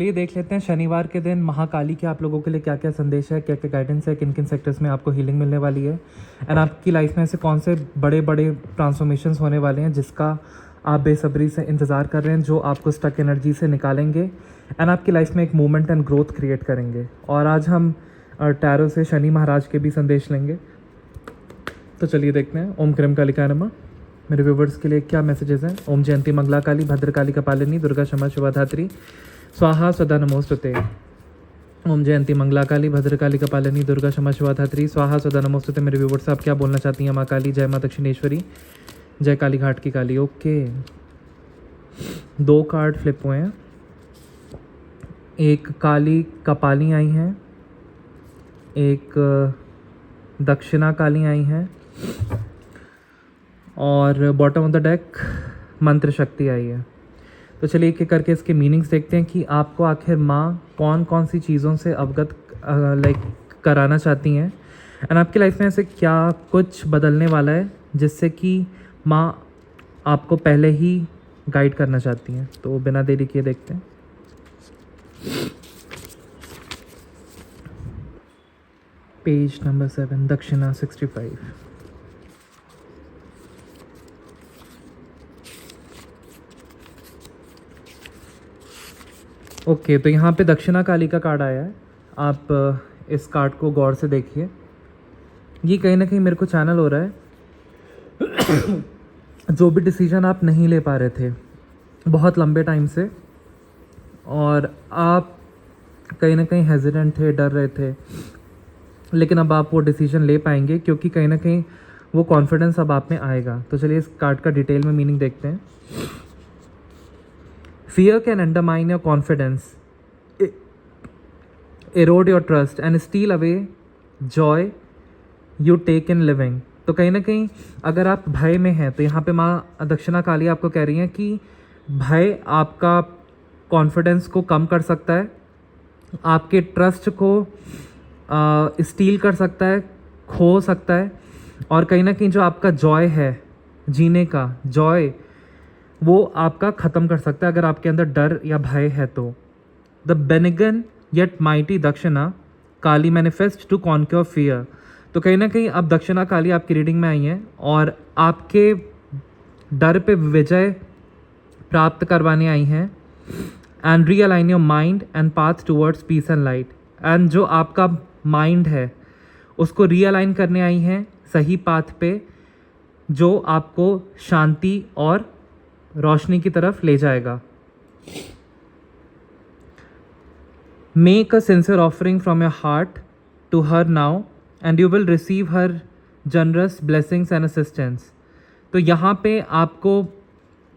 चलिए देख लेते हैं शनिवार के दिन महाकाली के आप लोगों के लिए क्या क्या संदेश है, क्या क्या गाइडेंस है, किन किन सेक्टर्स में आपको हीलिंग मिलने वाली है एंड आपकी लाइफ में ऐसे कौन से बड़े बड़े ट्रांसफॉर्मेशंस होने वाले हैं जिसका आप बेसब्री से इंतज़ार कर रहे हैं, जो आपको स्टक एनर्जी से निकालेंगे एंड आपकी लाइफ में एक मूवमेंट एंड ग्रोथ क्रिएट करेंगे। और आज हम टैरो से शनि महाराज के भी संदेश लेंगे। तो चलिए देखते हैं। ओम क्रीम कालिकाय नमः। मेरे व्यूवर्स के लिए क्या मैसेजेस हैं। ओम जयंती मंगला काली भद्रकाली कपालिनी दुर्गा क्षमा शुभधात्री स्वाहा सदा नमोस्तुते। ओम जयंती मंगला काली भद्रकाली कपालिनी दुर्गा क्षमा शिवाधात्री स्वाहा सदा नमोस्तुते। मेरे व्यूवर्स आप क्या बोलना चाहती हैं। माँ काली जय, माँ दक्षिणेश्वरी जय, काली घाट की काली। ओके, 2 कार्ड फ्लिप हुए हैं। एक काली कपाली आई हैं, एक दक्षिणा काली आई हैं और बॉटम ऑफ द डेक मंत्र शक्ति आई है। तो चलिए एक एक करके इसके मीनिंग्स देखते हैं कि आपको आखिर माँ कौन कौन सी चीज़ों से अवगत कराना चाहती हैं एंड आपकी लाइफ में ऐसे क्या कुछ बदलने वाला है जिससे कि माँ आपको पहले ही गाइड करना चाहती हैं। तो बिना देरी किए देखते हैं। पेज नंबर 7 दक्षिणा 65। ओके, तो यहाँ पे दक्षिणा काली का कार्ड आया है। आप इस कार्ड को गौर से देखिए। ये कहीं ना कहीं मेरे को चैनल हो रहा है जो भी डिसीजन आप नहीं ले पा रहे थे बहुत लंबे टाइम से और आप कहीं ना कहीं हेजिडेंट थे, डर रहे थे, लेकिन अब आप वो डिसीजन ले पाएंगे क्योंकि कहीं ना कहीं वो कॉन्फिडेंस अब आप में आएगा। तो चलिए इस कार्ड का डिटेल में मीनिंग देखते हैं। Fear can undermine your confidence, erode your trust and steal away joy you take in living। तो कहीं ना कहीं अगर आप भय में हैं तो यहाँ पे माँ दक्षिणा काली आपको कह रही हैं कि भय आपका कॉन्फिडेंस को कम कर सकता है, आपके ट्रस्ट को स्टील कर सकता है, खो सकता है और कहीं ना कहीं जो आपका जॉय है, जीने का जॉय, वो आपका ख़त्म कर सकता है अगर आपके अंदर डर या भय है तो। द बेनिगन येट माइटी दक्षिणा काली मैनिफेस्ट टू कॉन्क्योर फियर। तो कहीं ना कहीं अब दक्षिणा काली आपकी रीडिंग में आई हैं और आपके डर पे विजय प्राप्त करवाने आई हैं and realign your mind and path towards peace and light. And जो आपका माइंड है उसको रीअलाइन करने आई हैं सही पाथ पे, जो आपको शांति और रोशनी की तरफ ले जाएगा। Make a sincere offering from your heart to her now and you will receive her generous blessings and assistance. तो यहाँ पे आपको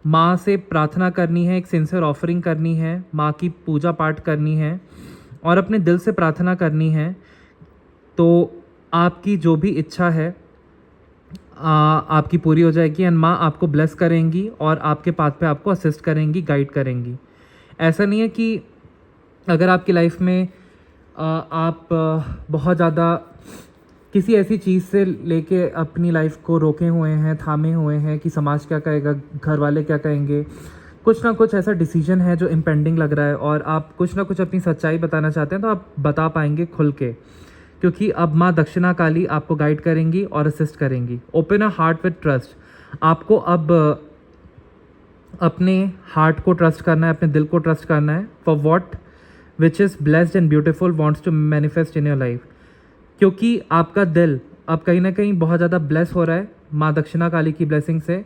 माँ से प्रार्थना करनी है, एक सिंसियर ऑफरिंग करनी है, माँ की पूजा पाठ करनी है और अपने दिल से प्रार्थना करनी है। तो आपकी जो भी इच्छा है आपकी पूरी हो जाएगी एंड माँ आपको ब्लेस करेंगी और आपके पाथ पे आपको असिस्ट करेंगी, गाइड करेंगी। ऐसा नहीं है कि अगर आपकी लाइफ में आप बहुत ज़्यादा किसी ऐसी चीज़ से लेके अपनी लाइफ को रोके हुए हैं, थामे हुए हैं कि समाज क्या कहेगा, घर वाले क्या कहेंगे, कुछ ना कुछ ऐसा डिसीजन है जो इम्पेंडिंग लग रहा है और आप कुछ ना कुछ अपनी सच्चाई बताना चाहते हैं, तो आप बता पाएंगे खुल के, क्योंकि अब माँ दक्षिणा काली आपको गाइड करेंगी और असिस्ट करेंगी। Open a heart with trust. आपको अब अपने हार्ट को ट्रस्ट करना है, अपने दिल को ट्रस्ट करना है। For what which is blessed and beautiful wants to manifest in your life. क्योंकि आपका दिल अब कहीं ना कहीं बहुत ज़्यादा ब्लेस हो रहा है माँ दक्षिणा काली की ब्लेसिंग से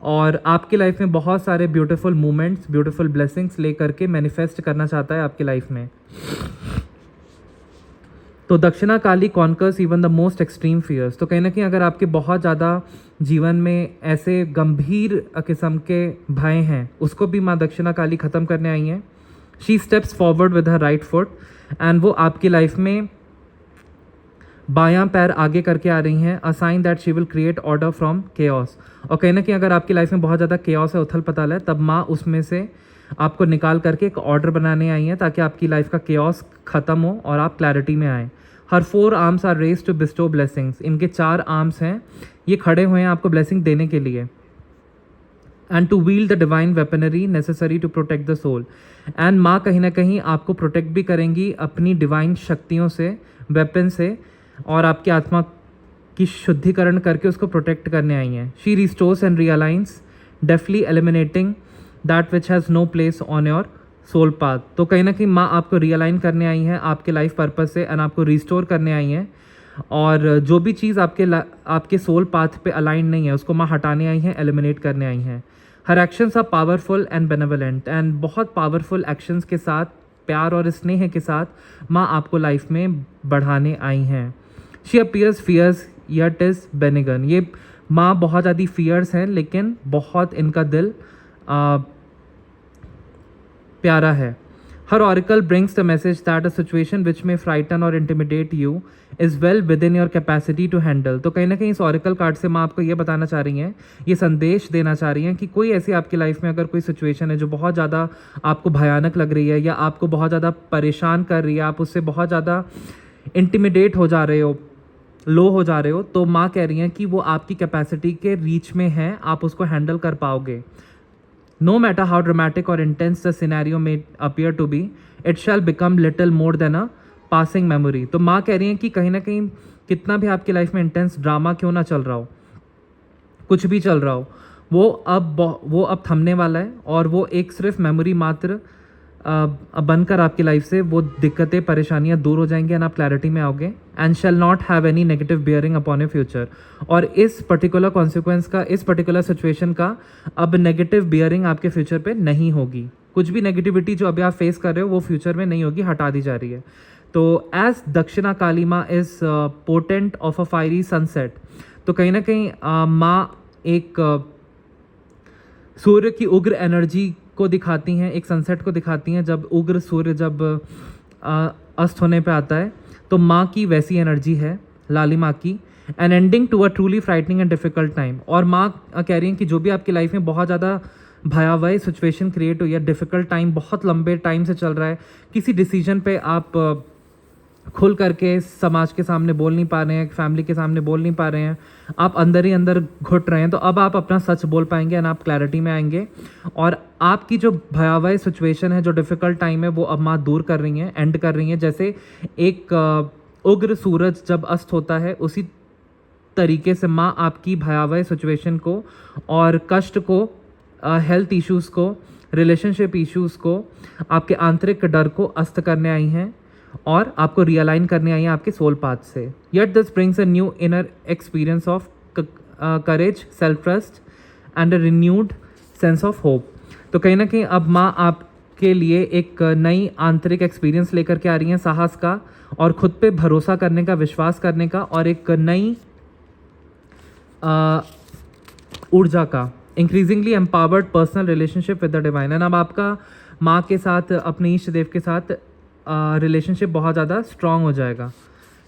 और आपकी लाइफ में बहुत सारे ब्यूटिफुल मोमेंट्स, ब्यूटिफुल ब्लेसिंग्स ले करके मैनिफेस्ट करना चाहता है आपकी लाइफ में। तो Dakshina Kali conquers even the most extreme fears. तो कहीं ना कहीं अगर आपके बहुत ज़्यादा जीवन में ऐसे गंभीर किस्म के भय हैं उसको भी माँ दक्षिणा काली ख़त्म करने आई हैं। She steps forward with her right foot and वो आपकी लाइफ में बायां पैर आगे करके आ रही हैं। A sign that she will create order from chaos. और कहीं ना कहीं अगर आपकी लाइफ में बहुत ज़्यादा केओस है, उथल पथल है, तब माँ उसमें से आपको निकाल करके एक ऑर्डर बनाने आई हैं ताकि आपकी लाइफ का केओस ख़त्म हो और आप क्लैरिटी में आएँ। Her 4 arms are raise to bestow blessings. इनके 4 आर्म्स हैं, ये खड़े हुए हैं आपको ब्लेसिंग देने के लिए। And to wield the divine weaponry necessary to protect the soul. And माँ कहीं ना कहीं आपको प्रोटेक्ट भी करेंगी अपनी डिवाइन शक्तियों से, वेपन से, और आपकी आत्मा की शुद्धिकरण करके उसको प्रोटेक्ट करने आई हैं। She restores and realigns deftly eliminating that which has no place on your soul path. तो कहीं ना कहीं माँ आपको रियलाइन करने आई हैं आपके लाइफ पर्पस से, एंड आपको रिस्टोर करने आई हैं, और जो भी चीज़ आपके सोल पाथ पे अलाइन नहीं है उसको माँ हटाने आई हैं, एलिमिनेट करने आई हैं। Her actions are powerful and benevolent, and बहुत पावरफुल एक्शंस के साथ, प्यार और स्नेह के साथ माँ आपको लाइफ में बढ़ाने आई हैं। She appears fierce yet is benign. ये माँ बहुत ज़्यादा फियर्स हैं लेकिन बहुत इनका दिल प्यारा है। Her oracle brings the message that a situation which may frighten or intimidate you is well within your capacity to handle. तो कहीं ना कहीं इस ऑरिकल कार्ड से माँ आपको ये बताना चाह रही हैं, ये संदेश देना चाह रही हैं कि कोई ऐसी आपकी लाइफ में अगर कोई सिचुएशन है जो बहुत ज़्यादा आपको भयानक लग रही है या आपको बहुत ज़्यादा परेशान कर रही है, आप उससे बहुत ज़्यादा इंटिमिडेट हो जा रहे हो, लो हो जा रहे हो, तो माँ कह रही हैं कि वो आपकी कैपेसिटी के रीच में है, आप उसको हैंडल कर पाओगे। No matter how dramatic or intense the scenario may appear to be, it shall become little more than a passing memory। तो माँ कह रही हैं कि कहीं ना कहीं कितना भी आपकी लाइफ में इंटेंस ड्रामा क्यों ना चल रहा हो, कुछ भी चल रहा हो, वो अब थमने वाला है, और वो एक सिर्फ मेमोरी मात्र बनकर आपकी लाइफ से वो दिक्कतें परेशानियां दूर हो जाएंगी, एंड आप क्लैरिटी में आओगे, and shall not have any negative bearing upon your future. और इस पर्टिकुलर कॉन्सिक्वेंस का, इस पर्टिकुलर सिचुएशन का अब नेगेटिव बियरिंग आपके फ्यूचर पे नहीं होगी। कुछ भी नेगेटिविटी जो अभी आप फेस कर रहे हो वो फ्यूचर में नहीं होगी, हटा दी जा रही है। तो एज दक्षिणा काली माँ is potent of a fiery sunset, तो कहीं ना कहीं माँ एक सूर्य की उग्र एनर्जी को दिखाती हैं, एक सनसेट को दिखाती हैं। जब उग्र सूर्य जब अस्त होने पे आता है तो माँ की वैसी एनर्जी है, लालिमा की। An ending to a truly frightening and difficult time. और माँ कह रही हैं कि जो भी आपकी लाइफ में बहुत ज़्यादा भयावह सिचुएशन क्रिएट हुई है, डिफ़िकल्ट टाइम बहुत लंबे टाइम से चल रहा है, किसी डिसीजन पे आप खुल करके समाज के सामने बोल नहीं पा रहे हैं, फैमिली के सामने बोल नहीं पा रहे हैं, आप अंदर ही अंदर घुट रहे हैं, तो अब आप अपना सच बोल पाएंगे एंड आप क्लैरिटी में आएंगे, और आपकी जो भयावह सिचुएशन है, जो डिफ़िकल्ट टाइम है, वो अब माँ दूर कर रही हैं, एंड कर रही हैं। जैसे एक उग्र सूरज जब अस्त होता है, उसी तरीके से माँ आपकी भयावह सिचुएशन को और कष्ट को, हेल्थ इश्यूज़ को, रिलेशनशिप इश्यूज़ को, आपके आंतरिक डर को अस्त करने आई हैं और आपको रियलाइन करने आई हैं आपके सोल पाथ से। Yet this brings a new inner experience of courage, self trust and a renewed sense of hope. तो कहीं ना कहीं अब माँ आपके लिए एक नई आंतरिक एक्सपीरियंस लेकर के आ रही हैं, साहस का और खुद पे भरोसा करने का, विश्वास करने का, और एक नई ऊर्जा का, increasingly empowered personal relationship with the divine. And अब आपका माँ के साथ, अपने इष्ट देव के साथ रिलेशनशिप बहुत ज़्यादा स्ट्रॉन्ग हो जाएगा।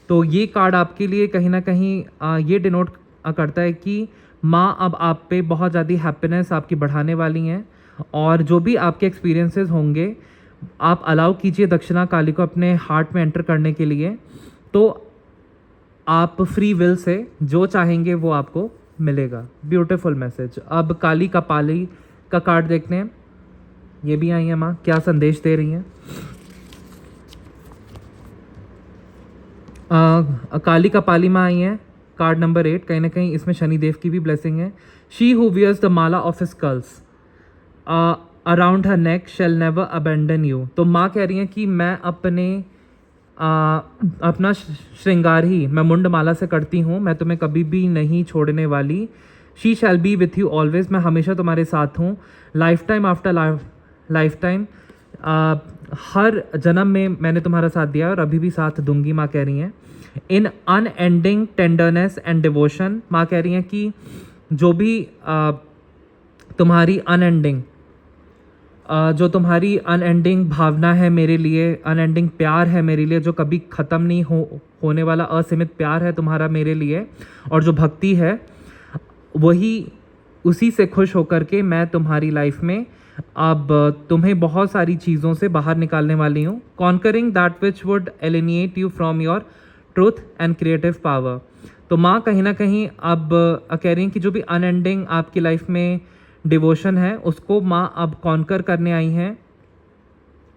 तो ये कार्ड आपके लिए कहीं ना कहीं ये डिनोट करता है कि माँ अब आप पे बहुत ज़्यादा हैप्पीनेस आपकी बढ़ाने वाली हैं, और जो भी आपके एक्सपीरियंसेस होंगे आप अलाउ कीजिए दक्षिणा काली को अपने हार्ट में एंटर करने के लिए, तो आप फ्री विल से जो चाहेंगे वो आपको मिलेगा। Beautiful message. अब काली कपाली का कार्ड देखते हैं, ये भी आई है माँ, क्या संदेश दे रही हैं। काली कपाली माँ आई हैं, कार्ड नंबर 8। कहीं ना कहीं इसमें शनिदेव की भी ब्लेसिंग है। She who wears the mala of skulls around her neck shall never abandon you. तो माँ कह रही हैं कि मैं अपना श्रृंगार ही मैं मुंड माला से करती हूँ, मैं तुम्हें कभी भी नहीं छोड़ने वाली। She shall be with you always, मैं हमेशा तुम्हारे साथ हूँ। Lifetime after lifetime, हर जन्म में मैंने तुम्हारा साथ दिया और अभी भी साथ दूंगी, माँ कह रही हैं। इन अनएंडिंग टेंडरनेस एंड डिवोशन, माँ कह रही हैं कि जो भी तुम्हारी अनएंडिंग भावना है मेरे लिए, अनएंडिंग प्यार है मेरे लिए, जो कभी ख़त्म नहीं होने वाला असीमित प्यार है तुम्हारा मेरे लिए, और जो भक्ति है वही, उसी से खुश होकर के मैं तुम्हारी लाइफ में अब तुम्हें बहुत सारी चीज़ों से बाहर निकालने वाली हूँ। Conquering that which would eliminate you from your truth and creative power. तो माँ कहीं ना कहीं अब कह रही हैं कि जो भी अनएंडिंग आपकी लाइफ में डिवोशन है उसको माँ अब कॉन्कर करने आई हैं,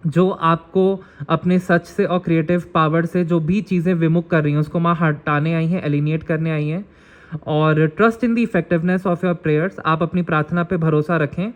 जो आपको अपने सच से और क्रिएटिव पावर से जो भी चीज़ें विमुख कर रही हैं उसको माँ हटाने आई हैं, एलिनिएट करने आई हैं। और trust in the effectiveness of your prayers, आप अपनी प्रार्थना पे भरोसा रखें,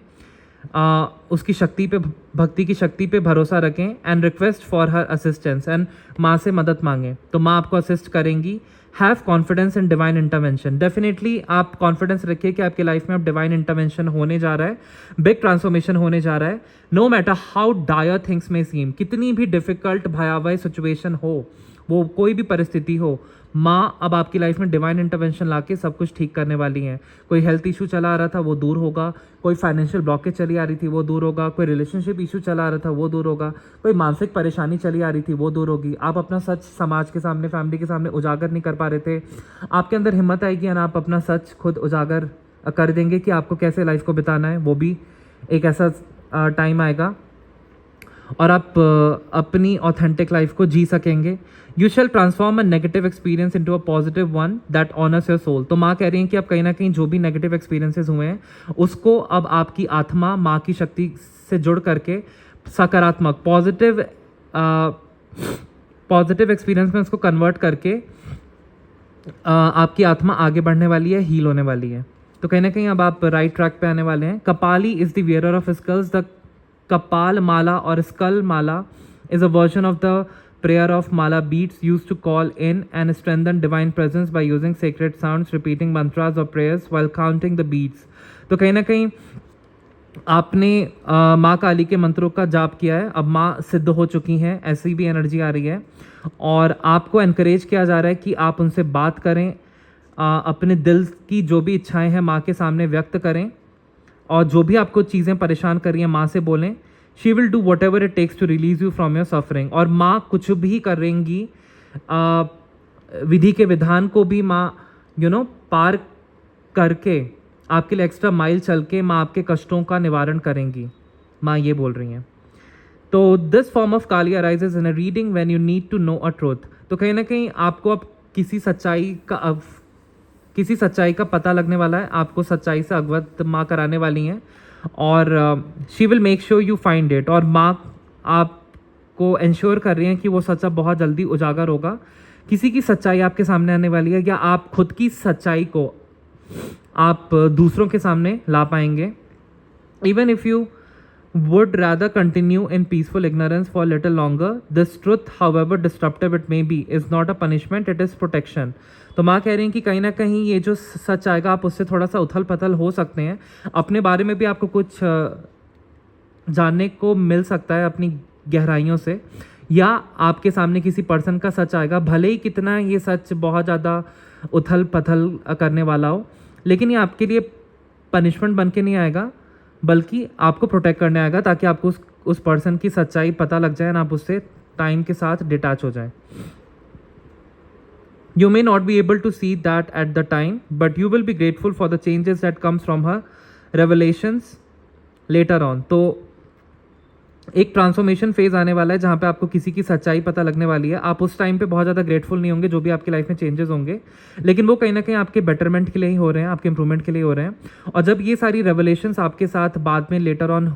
उसकी शक्ति पे, भक्ति की शक्ति पे भरोसा रखें। And request for her assistance, and माँ से मदद मांगें तो माँ आपको असिस्ट करेंगी। Have confidence in divine intervention, definitely आप कॉन्फिडेंस रखिए कि आपकी लाइफ में अब डिवाइन इंटरवेंशन होने जा रहा है, बिग ट्रांसफॉर्मेशन होने जा रहा है। No matter how dire things may seem, कितनी भी डिफिकल्ट भयावह सिचुएशन हो, वो कोई भी परिस्थिति हो, माँ अब आपकी लाइफ में डिवाइन इंटरवेंशन लाके सब कुछ ठीक करने वाली हैं। कोई हेल्थ इशू चला आ रहा था वो दूर होगा, कोई फाइनेंशियल ब्लॉकेज चली आ रही थी वो दूर होगा, कोई रिलेशनशिप इशू चला आ रहा था वो दूर होगा, कोई मानसिक परेशानी चली आ रही थी वो दूर होगी। आप अपना सच समाज के सामने, फैमिली के सामने उजागर नहीं कर पा रहे थे, आपके अंदर हिम्मत आएगी और आप अपना सच खुद उजागर कर देंगे कि आपको कैसे लाइफ को बिताना है। वो भी एक ऐसा टाइम आएगा और आप अपनी ऑथेंटिक लाइफ को जी सकेंगे। You shall transform a negative experience into a positive one that honours your soul. तो माँ कह रही हैं कि अब कहीं ना कहीं जो भी नेगेटिव एक्सपीरियंसेस हुए हैं उसको अब आपकी आत्मा माँ की शक्ति से जुड़ करके सकारात्मक पॉजिटिव एक्सपीरियंस में उसको कन्वर्ट करके आपकी आत्मा आगे बढ़ने वाली है, हील होने वाली है। तो कहीं ना कहीं अब आप राइट ट्रैक पे आने वाले हैं। Kapali is the wearer of skulls. The kapal mala और skull mala is a version of the prayer of mala beads used to call in and strengthen divine presence by using sacred sounds, repeating mantras or prayers while counting the beads. तो कहीं ना कहीं आपने माँ काली के मंत्रों का जाप किया है, अब माँ सिद्ध हो चुकी हैं, ऐसी भी एनर्जी आ रही है और आपको एनकरेज किया जा रहा है कि आप उनसे बात करें, अपने दिल की जो भी इच्छाएं हैं माँ के सामने व्यक्त करें और जो भी आपको चीज़ें परेशान कर रही हैं माँ से बोलें। She will do whatever it takes to release you from your suffering. और माँ कुछ भी करेंगी, विधि के विधान को भी माँ पार करके आपके लिए एक्स्ट्रा माइल चल के माँ आपके कष्टों का निवारण करेंगी, माँ ये बोल रही हैं। तो this form of Kali arises in a reading when you need to know a truth. तो कहीं ना कहीं आपको अब किसी सच्चाई का पता लगने वाला है, आपको सच्चाई से अवगत माँ कराने वाली हैं और she will make sure you find it. और माँ आपको इंश्योर कर रही हैं कि वो सच्चा बहुत जल्दी उजागर होगा। किसी की सच्चाई आपके सामने आने वाली है या आप खुद की सच्चाई को आप दूसरों के सामने ला पाएंगे। Even if you would rather continue in peaceful ignorance for a little longer, this truth, however disruptive it may be, is not a punishment, it is protection. तो माँ कह रही हैं कि कहीं ना कहीं ये जो सच आएगा आप उससे थोड़ा सा उथल पथल हो सकते हैं, अपने बारे में भी आपको कुछ जानने को मिल सकता है अपनी गहराइयों से, या आपके सामने किसी पर्सन का सच आएगा, भले ही कितना ये सच बहुत ज़्यादा उथल पथल करने वाला हो, लेकिन ये आपके लिए पनिशमेंट बन के नहीं आएगा बल्कि आपको प्रोटेक्ट करने आएगा ताकि आपको उस पर्सन की सच्चाई पता लग जाए और आप उससे टाइम के साथ डिटैच हो जाए। You may not be able to see that at the time, but you will be grateful for the changes that comes from her revelations later on. तो एक ट्रांसफॉर्मेशन फेज आने वाला है जहाँ पे आपको किसी की सच्चाई पता लगने वाली है। आप उस टाइम पे बहुत ज़्यादा ग्रेटफुल नहीं होंगे जो भी आपकी लाइफ में चेंजेस होंगे, लेकिन वो कहीं ना कहीं आपके बेटरमेंट के लिए ही हो रहे हैं, आपके इंप्रूवमेंट के लिए हो रहे हैं। और जब ये सारी रेवलेशंस आपके साथ बाद में लेटर ऑन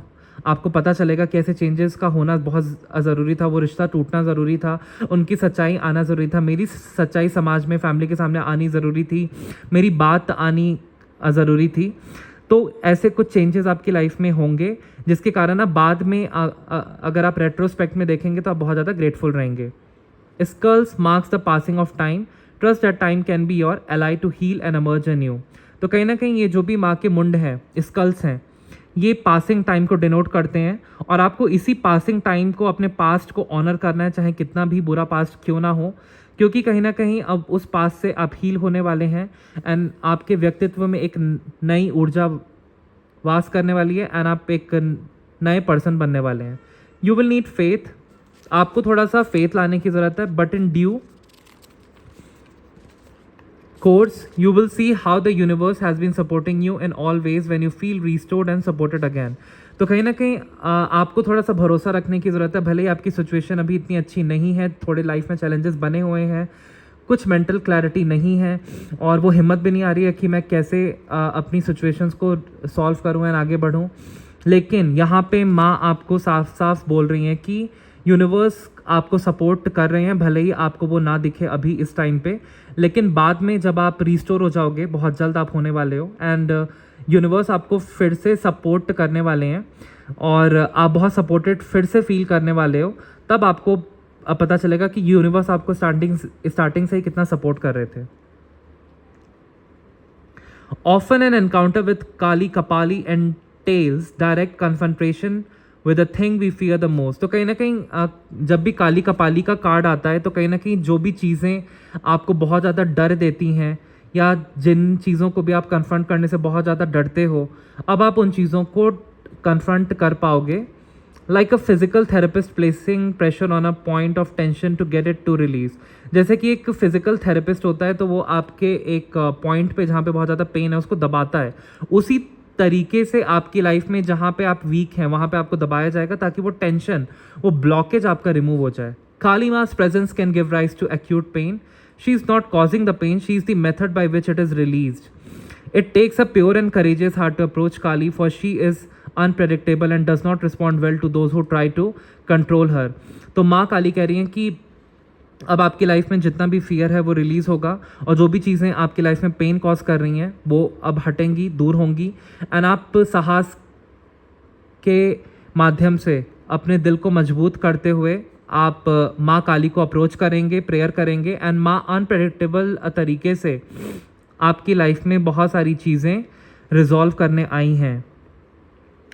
आपको पता चलेगा कि ऐसे चेंजेस का होना बहुत ज़रूरी था, वो रिश्ता टूटना ज़रूरी था, उनकी सच्चाई आना ज़रूरी था, मेरी सच्चाई समाज में फैमिली के सामने आनी ज़रूरी थी, मेरी बात आनी ज़रूरी थी। तो ऐसे कुछ चेंजेस आपकी लाइफ में होंगे जिसके कारण आप बाद में अगर आप रेट्रोस्पेक्ट में देखेंगे तो आप बहुत ज़्यादा ग्रेटफुल रहेंगे। Skulls marks the passing of time, trust that time can be your ally to heal and emerge in you. तो कहीं ना कहीं ये जो भी माँ के मुंड हैं, स्कल्स हैं, ये पासिंग टाइम को डिनोट करते हैं और आपको इसी पासिंग टाइम को अपने पास्ट को ऑनर करना है, चाहे कितना भी बुरा पास्ट क्यों ना हो, क्योंकि कहीं ना कहीं अब उस पास्ट से आप हील होने वाले हैं एंड आपके व्यक्तित्व में एक नई ऊर्जा वास करने वाली है एंड आप एक नए पर्सन बनने वाले हैं। यू विल नीड फेथ, आपको थोड़ा सा फेथ लाने की ज़रूरत है, but in due course you will see how the universe has been supporting you in all ways when you feel restored and supported again. तो कहीं ना कहीं आपको थोड़ा सा भरोसा रखने की ज़रूरत है, भले ही आपकी सिचुएशन अभी इतनी अच्छी नहीं है, थोड़े लाइफ में चैलेंजेस बने हुए हैं, कुछ मेंटल क्लैरिटी नहीं है और वो हिम्मत भी नहीं आ रही है कि मैं कैसे अपनी सिचुएशंस को सॉल्व करूँ एंड आगे बढ़ूँ। लेकिन यहाँ पे माँ आपको साफ साफ बोल रही हैं कि यूनिवर्स आपको सपोर्ट कर रहे हैं, भले ही आपको वो ना दिखे अभी इस टाइम पे, लेकिन बाद में जब आप रिस्टोर हो जाओगे, बहुत जल्द आप होने वाले हो, एंड यूनिवर्स आपको फिर से सपोर्ट करने वाले हैं और आप बहुत सपोर्टेड फिर से फील करने वाले हो, तब आपको पता चलेगा कि यूनिवर्स आपको स्टार्टिंग से ही कितना सपोर्ट कर रहे थे। Often an encounter with Kali Kapali entails direct confrontation with the thing we fear the most. तो कहीं ना कहीं जब भी काली कपाली का कार्ड आता है तो कहीं ना कहीं जो भी चीज़ें आपको बहुत ज़्यादा डर देती हैं या जिन चीज़ों को भी आप कन्फ्रंट करने से बहुत ज़्यादा डरते हो, अब आप उन चीज़ों को कन्फ्रंट कर पाओगे। Like a physical therapist placing pressure on a point of tension to get it to release. जैसे कि एक फिजिकल थेरेपिस्ट होता है तो वो आपके एक पॉइंट पे जहाँ पे बहुत ज़्यादा पेन है उसको दबाता है, उसी तरीके से आपकी लाइफ में जहाँ पे आप वीक हैं वहाँ पे आपको दबाया जाएगा ताकि वो टेंशन, वो ब्लॉकेज आपका रिमूव हो जाए। Kali Ma's presence can give rise to acute pain. She is not causing the pain, she is the method by which it is released. It takes a pure and courageous heart to approach Kali, for she is unpredictable and does not respond well to those who try to control her. तो माँ काली कह रही हैं कि अब आपकी life में जितना भी फियर है वो रिलीज़ होगा और जो भी चीज़ें आपकी लाइफ में पेन कॉज कर रही हैं वो अब हटेंगी, दूर होंगी, एंड आप साहस के माध्यम से अपने दिल को मजबूत करते हुए आप माँ काली को अप्रोच करेंगे, प्रेयर करेंगे, एंड माँ अनप्रेडिक्टेबल तरीके से आपकी लाइफ में बहुत सारी चीज़ें रिजॉल्व करने आई हैं।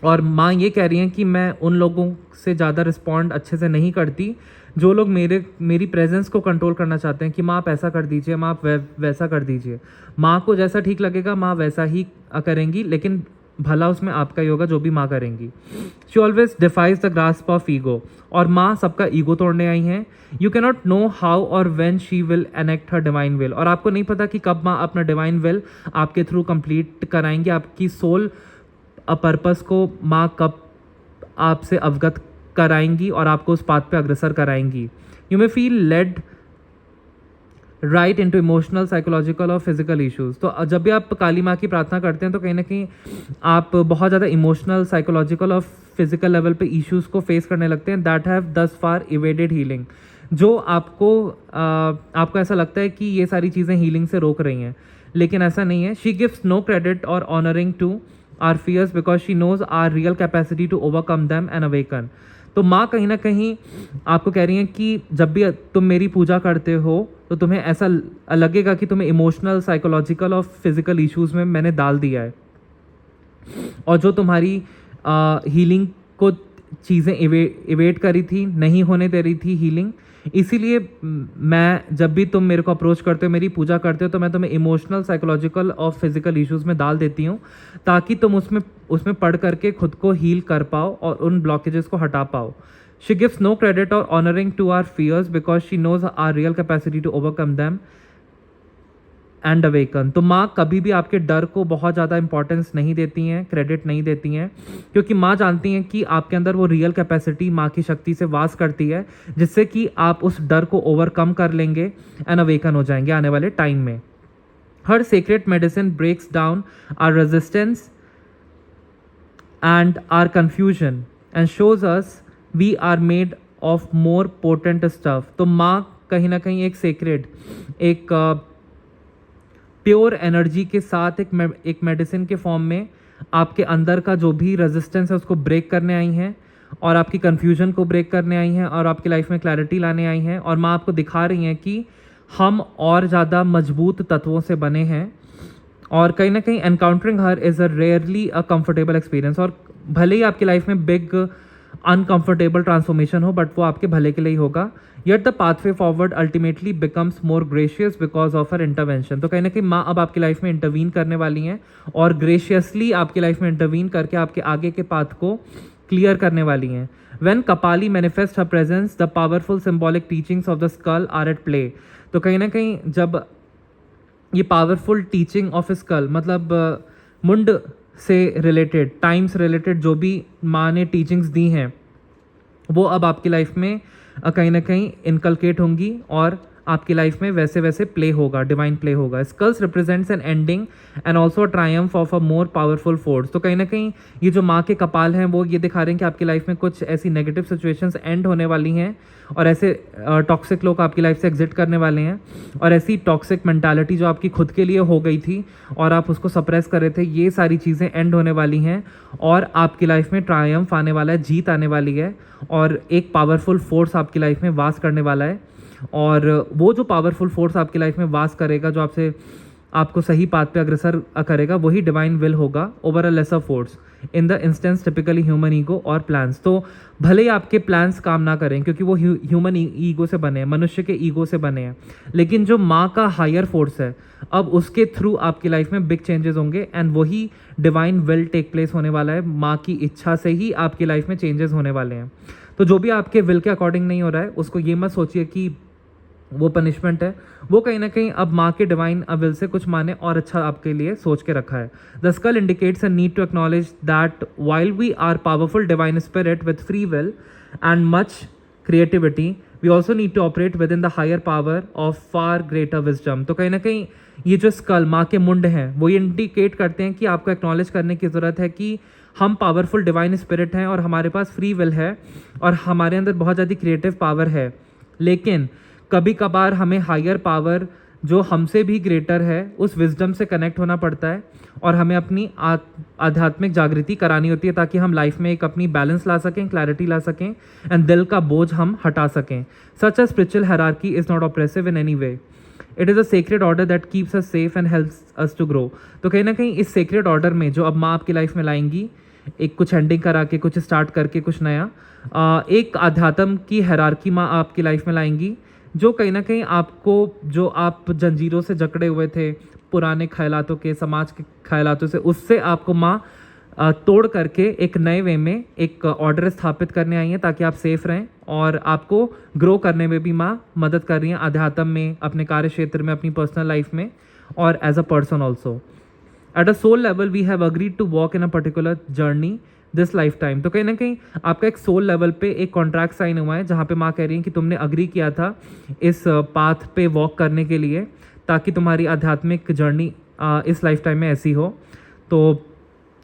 और माँ ये कह रही हैं कि मैं उन लोगों से ज़्यादा रिस्पॉन्ड अच्छे से नहीं करती जो लोग मेरी प्रेजेंस को कंट्रोल करना चाहते हैं कि माँ आप ऐसा कर दीजिए, माँ आप वैसा कर दीजिए। माँ को जैसा ठीक लगेगा माँ वैसा ही करेंगी, लेकिन भला उसमें आपका ही होगा जो भी माँ करेंगी। She always defies the grasp of ego. और माँ सबका ईगो तोड़ने आई हैं। You cannot know how और when she will enact her divine will. और आपको नहीं पता कि कब माँ अपना डिवाइन विल आपके थ्रू कंप्लीट कराएंगे, आपकी सोल पर्पस को माँ कब आपसे अवगत कराएंगी और आपको उस पाथ पे अग्रसर कराएंगी। You may feel led right into emotional, psychological और फिजिकल इश्यूज। तो जब भी आप काली माँ की प्रार्थना करते हैं तो कहीं ना कहीं आप बहुत ज़्यादा इमोशनल, साइकोलॉजिकल और फिजिकल लेवल पे इश्यूज को फेस करने लगते हैं दैट हैव दस फार इवेडेड हीलिंग। जो आपको ऐसा लगता है कि ये सारी चीज़ें हीलिंग से रोक रही हैं, लेकिन ऐसा नहीं है। She gives no credit or honouring to our fears because she knows our real capacity to overcome them and awaken. तो माँ कहीं ना कहीं आपको कह रही हैं कि जब भी तुम मेरी पूजा करते हो तो तुम्हें ऐसा लगेगा कि तुम्हें इमोशनल, साइकोलॉजिकल और फिजिकल इश्यूज़ में मैंने डाल दिया है, और जो तुम्हारी हीलिंग को चीज़ें इवेट करी थी, नहीं होने दे रही थी हीलिंग, इसीलिए मैं जब भी तुम मेरे को अप्रोच करते हो, मेरी पूजा करते हो, तो मैं तुम्हें इमोशनल, साइकोलॉजिकल और फिजिकल इश्यूज़ में डाल देती हूँ ताकि तुम उसमें पढ़ करके खुद को हील कर पाओ और उन ब्लॉकेजेस को हटा पाओ। She gives no credit or honouring to our fears because she knows our real capacity to overcome them and awaken. तो माँ कभी भी आपके डर को बहुत ज़्यादा इंपॉर्टेंस नहीं देती हैं, क्रेडिट नहीं देती हैं, क्योंकि माँ जानती हैं कि आपके अंदर वो रियल कैपेसिटी माँ की शक्ति से वास करती है, जिससे कि आप उस डर को ओवरकम कर लेंगे एंड अवेकन हो जाएंगे आने वाले टाइम में। Her secret medicine breaks down our resistance and our confusion and shows us we are made of more potent stuff. तो माँ कहीं ना कहीं एक सीक्रेट, एक प्योर एनर्जी के साथ एक मेडिसिन के फॉर्म में आपके अंदर का जो भी रेजिस्टेंस है उसको ब्रेक करने आई हैं और आपकी कन्फ्यूजन को ब्रेक करने आई हैं और आपकी लाइफ में क्लैरिटी लाने आई हैं। और माँ आपको दिखा रही हैं कि हम और ज़्यादा मजबूत तत्वों से बने हैं, और कहीं ना कहीं encountering her is a rarely a comfortable experience. और भले ही आपकी लाइफ में बिग अनकंफर्टेबल ट्रांसफॉर्मेशन हो, बट वो आपके भले के लिए ही होगा। Yet the pathway forward ultimately becomes more gracious because of her intervention. तो कहीं ना कहीं माँ अब आपकी लाइफ में इंटरवीन करने वाली हैं और ग्रेशियसली आपकी लाइफ में इंटरवीन करके आपके आगे के पाथ को क्लियर करने वाली हैं। When Kapali manifests her presence, the powerful symbolic teachings of the skull are at play. तो कहीं ना कहीं जब ये पावरफुल टीचिंग ऑफ स्कल, मतलब मुंड से रिलेटेड, टाइम्स रिलेटेड जो भी माँ ने टीचिंग्स दी हैं वो अब आपकी लाइफ में कहीं ना कहीं इनकलकेट होंगी और आपकी लाइफ में वैसे वैसे प्ले होगा, डिवाइन प्ले होगा। Skulls represents an ending and also triumph of a more powerful force. तो कहीं ना कहीं ये जो माँ के कपाल हैं वो ये दिखा रहे हैं कि आपकी लाइफ में कुछ ऐसी नेगेटिव सिचुएशंस एंड होने वाली हैं और ऐसे टॉक्सिक लोग आपकी लाइफ से एग्जिट करने वाले हैं, और ऐसी टॉक्सिक मेंटालिटी जो आपकी खुद के लिए हो गई थी और आप उसको सप्रेस कर रहे थे, ये सारी चीज़ें एंड होने वाली हैं और आपकी लाइफ में ट्रायम्फ आने वाला है, जीत आने वाली है और एक पावरफुल फोर्स आपकी लाइफ में वास करने वाला है। और वो जो पावरफुल फोर्स आपकी लाइफ में वास करेगा, जो आपको सही पाथ पे अग्रसर करेगा, वही डिवाइन विल होगा over a lesser force, in the instance typically human ego और प्लान्स। तो भले ही आपके प्लान्स काम ना करें क्योंकि वो ह्यूमन ईगो से बने हैं, मनुष्य के ईगो से बने हैं, लेकिन जो माँ का हायर फोर्स है, अब उसके थ्रू आपकी लाइफ में बिग चेंजेस होंगे एंड वही डिवाइन विल टेक प्लेस होने वाला है। माँ की इच्छा से ही आपकी लाइफ में चेंजेस होने वाले हैं। तो जो भी आपके विल के अकॉर्डिंग नहीं हो रहा है, उसको ये मत सोचिए कि वो पनिशमेंट है, वो कहीं ना कहीं अब माँ के डिवाइन विल से कुछ माने और अच्छा आपके लिए सोच के रखा है। The skull indicates a need to acknowledge that while we are powerful divine spirit with free will and much creativity, we also need to operate within the higher power of far greater wisdom. तो कहीं ना कहीं ये जो school माँ के मुंड हैं वो ये इंडिकेट करते हैं कि आपको एक्नॉलेज करने की ज़रूरत है कि हम पावरफुल डिवाइन स्पिरिट हैं और हमारे पास फ्री विल है और हमारे अंदर बहुत ज़्यादा क्रिएटिव पावर है, लेकिन कभी कभार हमें हायर पावर जो हमसे भी ग्रेटर है उस विजडम से कनेक्ट होना पड़ता है और हमें अपनी आध्यात्मिक जागृति करानी होती है ताकि हम लाइफ में एक अपनी बैलेंस ला सकें, क्लैरिटी ला सकें एंड दिल का बोझ हम हटा सकें। Such a spiritual hierarchy is not oppressive in any way, it is a sacred order that keeps us safe and helps us to grow. तो कहीं ना कहीं इस सेक्रेड ऑर्डर में जो अब माँ आपकी लाइफ में लाएंगी, एक कुछ एंडिंग करा के, कुछ स्टार्ट करके, कुछ नया, एक आध्यात्म की हायरार्की माँ आपकी लाइफ में लाएंगी जो कहीं ना कहीं आपको, जो आप जंजीरों से जकड़े हुए थे पुराने ख्यालातों के, समाज के ख्यालातों से, उससे आपको माँ तोड़ करके एक नए वे में एक ऑर्डर स्थापित करने आई हैं ताकि आप सेफ रहें और आपको ग्रो करने में भी माँ मदद कर रही हैं, आध्यात्म में, अपने कार्य क्षेत्र में, अपनी पर्सनल लाइफ में और as a person also. At a soul level we have agreed to walk in a particular journey this lifetime. तो कहीं ना कहीं आपका एक सोल लेवल पे एक कॉन्ट्रैक्ट साइन हुआ है जहाँ पे माँ कह रही है कि तुमने अग्री किया था इस पाथ पे वॉक करने के लिए ताकि तुम्हारी आध्यात्मिक जर्नी इस लाइफ टाइम में ऐसी हो। तो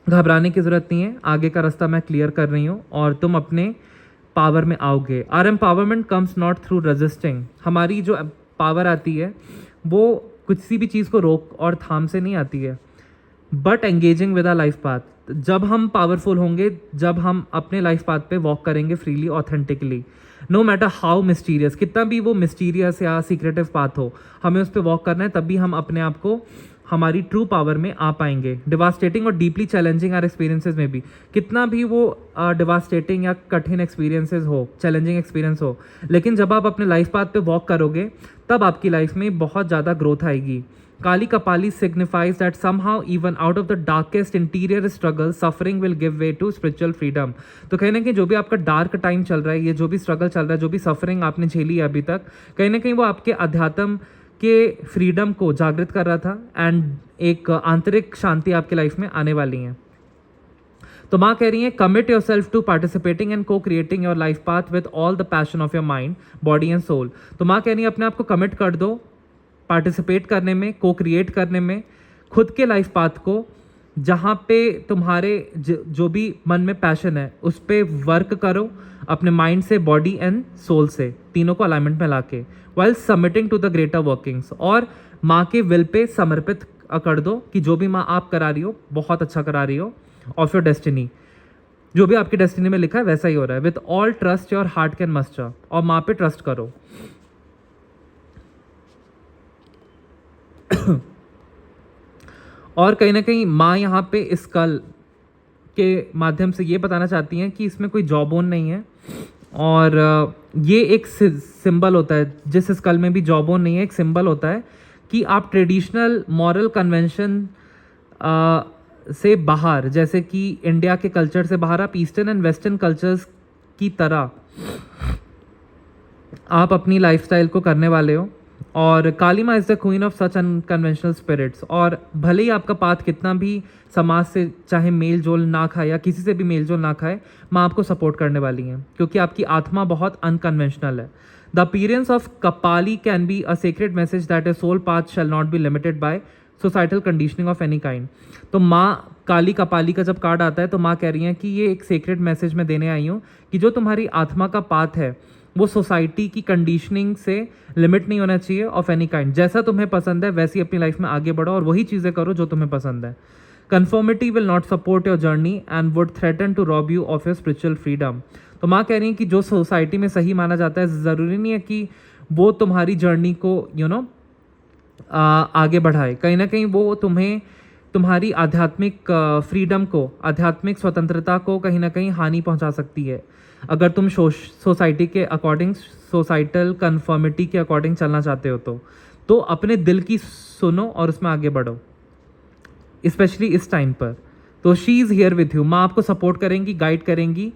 घबराने की ज़रूरत नहीं है, आगे का रास्ता मैं क्लियर कर रही हूँ और तुम अपने पावर में आओगे। Our empowerment comes not through resisting, हमारी जो पावर आती है वो किसी भी चीज़ को रोक और थाम से नहीं आती है, but engaging with our life path. जब हम पावरफुल होंगे, जब हम अपने लाइफ पाथ पे वॉक करेंगे freely, authentically, no matter how mysterious, कितना भी वो मिस्टीरियस या सीक्रेटिव पाथ हो, हमें उस पर वॉक करना है, तभी हम अपने आप को हमारी ट्रू पावर में आ पाएंगे। डिवास्टेटिंग और डीपली चैलेंजिंग आर एक्सपीरियंसेस में भी, कितना भी वो डिवास्टेटिंग या कठिन एक्सपीरियंसेस हो, चैलेंजिंग एक्सपीरियंस हो, लेकिन जब आप अपने लाइफ पाथ पे वॉक करोगे तब आपकी लाइफ में बहुत ज़्यादा ग्रोथ आएगी। Kali Kapali signifies that somehow even out of the darkest interior struggle, suffering will give way to spiritual freedom। तो कहीं ना कहीं जो भी आपका डार्क टाइम चल रहा है, ये जो भी स्ट्रगल चल रहा है, जो भी सफरिंग आपने झेली है अभी तक, कहीं ना कहीं वो आपके अध्यात्म के फ्रीडम को जागृत कर रहा था एंड एक आंतरिक शांति आपकी लाइफ में आने वाली है। तो माँ कह रही है commit yourself to participating and co-creating your life path with all the passion of your mind, body and soul. तो माँ कह रही है अपने आप को कमिट कर दो पार्टिसिपेट करने में, को क्रिएट करने में, खुद के लाइफ पाथ को, जहाँ पे तुम्हारे जो भी मन में पैशन है उस पर वर्क करो अपने माइंड से, बॉडी एंड सोल से, तीनों को अलाइनमेंट में लाके, while submitting to the greater workings. और माँ के विल पे समर्पित कर दो कि जो भी माँ आप करा रही हो बहुत अच्छा करा रही हो, ऑफ योर डेस्टिनी, जो भी आपकी डेस्टिनी में लिखा है वैसा ही हो रहा है। With all trust your heart can muster, और माँ पे ट्रस्ट करो। और कहीं ना कहीं माँ यहाँ पे इस कल के माध्यम से ये बताना चाहती हैं कि इसमें कोई जॉबोन नहीं है और ये एक सिंबल होता है, जिस इस कल में भी जॉबोन नहीं है, एक सिंबल होता है कि आप ट्रेडिशनल मॉरल कन्वेंशन से बाहर, जैसे कि इंडिया के कल्चर से बाहर, आप ईस्टर्न एंड वेस्टर्न कल्चर्स की तरह आप अपनी लाइफस्टाइल को करने वाले हो। और Kali Maa is the queen of such unconventional spirits. और भले ही आपका पाथ कितना भी समाज से चाहे मेल जोल ना खाए या किसी से भी मेल जोल ना खाए, माँ आपको सपोर्ट करने वाली हैं क्योंकि आपकी आत्मा बहुत अनकन्वेंशनल है। The appearance of Kapali can be a secret message that a soul path shall not be limited by societal conditioning of any kind. तो माँ काली कपाली का जब कार्ड आता है तो माँ कह रही हैं कि ये एक सीक्रेट मैसेज मैं देने आई हूँ कि जो तुम्हारी आत्मा का पाथ है वो सोसाइटी की कंडीशनिंग से लिमिट नहीं होना चाहिए ऑफ एनी काइंड। जैसा तुम्हें पसंद है वैसी अपनी लाइफ में आगे बढ़ो और वही चीज़ें करो जो तुम्हें पसंद है। Conformity will not support your journey and would threaten to rob you of your spiritual freedom. तो माँ कह रही हैं कि जो सोसाइटी में सही माना जाता है ज़रूरी नहीं है कि वो तुम्हारी जर्नी को आगे बढ़ाए। कहीं ना कहीं वो तुम्हें तुम्हारी आध्यात्मिक फ्रीडम को, आध्यात्मिक स्वतंत्रता को कहीं ना कहीं हानि पहुंचा सकती है अगर तुम सोसाइटी के अकॉर्डिंग, सोसाइटल कन्फर्मिटी के अकॉर्डिंग चलना चाहते हो। तो अपने दिल की सुनो और उसमें आगे बढ़ो, स्पेशली इस टाइम पर। तो she is here with you, माँ आपको सपोर्ट करेंगी, गाइड करेंगी,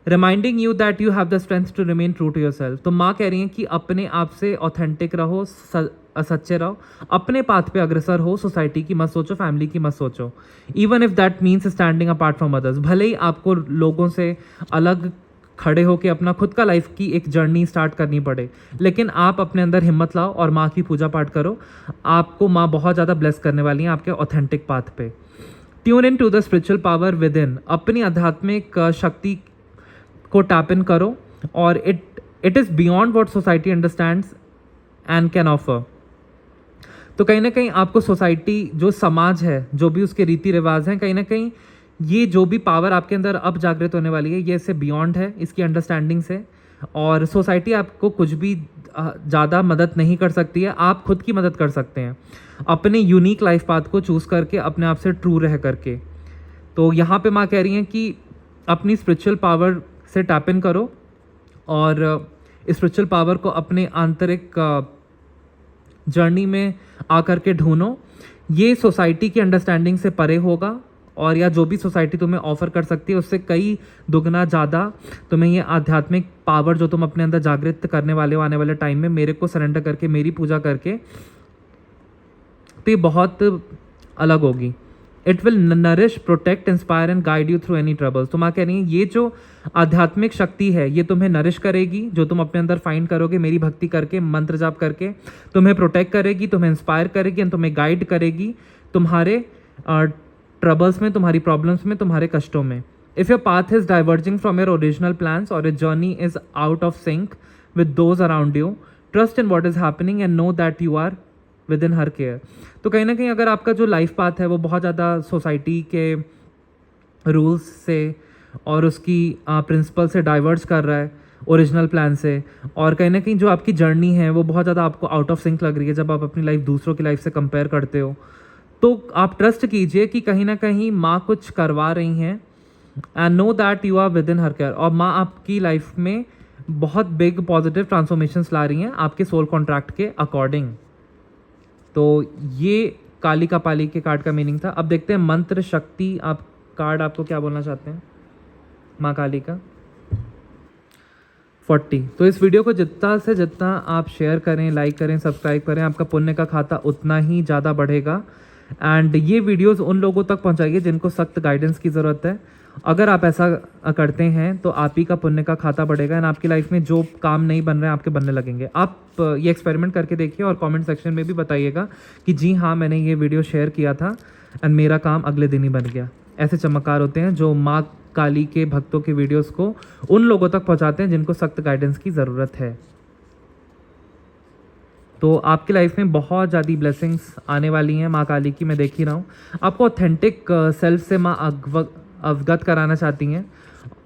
reminding you that you have the strength to remain true to yourself. तो माँ कह रही हैं कि अपने आप से ऑथेंटिक रहो, सच्चे रहो, अपने पाथ पे अग्रसर हो, सोसाइटी की मत सोचो, फैमिली की मत सोचो। Even if that means standing apart from others, भले ही आपको लोगों से अलग खड़े होकर अपना खुद का लाइफ की एक जर्नी स्टार्ट करनी पड़े, लेकिन आप अपने अंदर हिम्मत लाओ और माँ की पूजा पाठ करो। आपको माँ बहुत ज़्यादा ब्लेस करने वाली हैं आपके ऑथेंटिक पाथ पे। Tune in to the spiritual power within, अपनी आध्यात्मिक शक्ति को टैप इन करो और it is beyond what society understands and can offer. तो कहीं ना कहीं आपको सोसाइटी, जो समाज है, जो भी उसके रीति रिवाज हैं, कहीं ना कहीं ये जो भी पावर आपके अंदर अब जागृत होने वाली है ये इससे बियॉन्ड है, इसकी अंडरस्टैंडिंग से। और सोसाइटी आपको कुछ भी ज़्यादा मदद नहीं कर सकती है, आप खुद की मदद कर सकते हैं अपने यूनिक लाइफ पाथ को चूज़ करके, अपने आप से ट्रू रह करके। तो यहाँ पे माँ कह रही हैं कि अपनी स्पिरिचुअल पावर से टैप इन करो और स्पिरिचुअल पावर को अपने आंतरिक जर्नी में आकर के ढूंढो। ये सोसाइटी की अंडरस्टैंडिंग से परे होगा और या जो भी सोसाइटी तुम्हें ऑफर कर सकती है उससे कई दुगना ज़्यादा तुम्हें ये आध्यात्मिक पावर जो तुम अपने अंदर जागृत करने वाले हो आने वाले टाइम में, मेरे को सरेंडर करके, मेरी पूजा करके, तो ये बहुत अलग होगी। It will nourish, protect, inspire and guide you through any troubles. तो माँ कह रही है ये जो आध्यात्मिक शक्ति है ये तुम्हें नरिश करेगी, जो तुम अपने अंदर फाइंड करोगे मेरी भक्ति करके, मंत्र जाप करके, तुम्हें प्रोटेक्ट करेगी, तुम्हें इंस्पायर करेगी एंड तुम्हें गाइड करेगी तुम्हारे ट्रबल्स में, तुम्हारी प्रॉब्लम्स में, तुम्हारे कष्टों में। If your path is diverging from your original plans और your journey is out of sync with those around you, trust in what is happening and know that you are within her care. तो कहीं ना कहीं अगर आपका जो life path है वो बहुत ज़्यादा सोसाइटी के रूल्स से और उसकी प्रिंसिपल से डाइवर्स कर रहा है ओरिजिनल प्लान से, और कहीं ना कहीं जो आपकी जर्नी है वो बहुत ज़्यादा आपको आउट ऑफ सिंक लग रही है जब आप अपनी लाइफ दूसरों की लाइफ से कंपेयर करते हो, तो आप ट्रस्ट कीजिए कि कहीं ना कहीं माँ कुछ करवा रही हैं and know that you are within her care. और माँ आपकी लाइफ में बहुत बिग पॉजिटिव ट्रांसफॉर्मेशंस ला रही हैं आपके सोल कॉन्ट्रैक्ट के अकॉर्डिंग। तो ये काली कपाली के कार्ड का मीनिंग था। अब देखते हैं मंत्र शक्ति आप कार्ड आपको क्या बोलना चाहते हैं माँ काली का। 40। तो इस वीडियो को जितना से जितना आप शेयर करें, लाइक करें, सब्सक्राइब करें, आपका पुण्य का खाता उतना ही ज़्यादा बढ़ेगा। एंड ये वीडियोस उन लोगों तक पहुंचाइए जिनको सख्त गाइडेंस की ज़रूरत है। अगर आप ऐसा करते हैं तो आप ही का पुण्य का खाता बढ़ेगा एंड आपकी लाइफ में जो काम नहीं बन रहे हैं आपके बनने लगेंगे। आप ये एक्सपेरिमेंट करके देखिए और कमेंट सेक्शन में भी बताइएगा कि जी हाँ मैंने ये वीडियो शेयर किया था एंड मेरा काम अगले दिन ही बन गया। ऐसे चमत्कार होते हैं जो माँ काली के भक्तों के वीडियोस को उन लोगों तक पहुँचाते हैं जिनको सख्त गाइडेंस की ज़रूरत है। तो आपकी लाइफ में बहुत ज़्यादा ब्लेसिंग्स आने वाली हैं माँ काली की, मैं देख ही रहा हूँ। आपको ऑथेंटिक सेल्फ से माँ अवगत कराना चाहती हैं।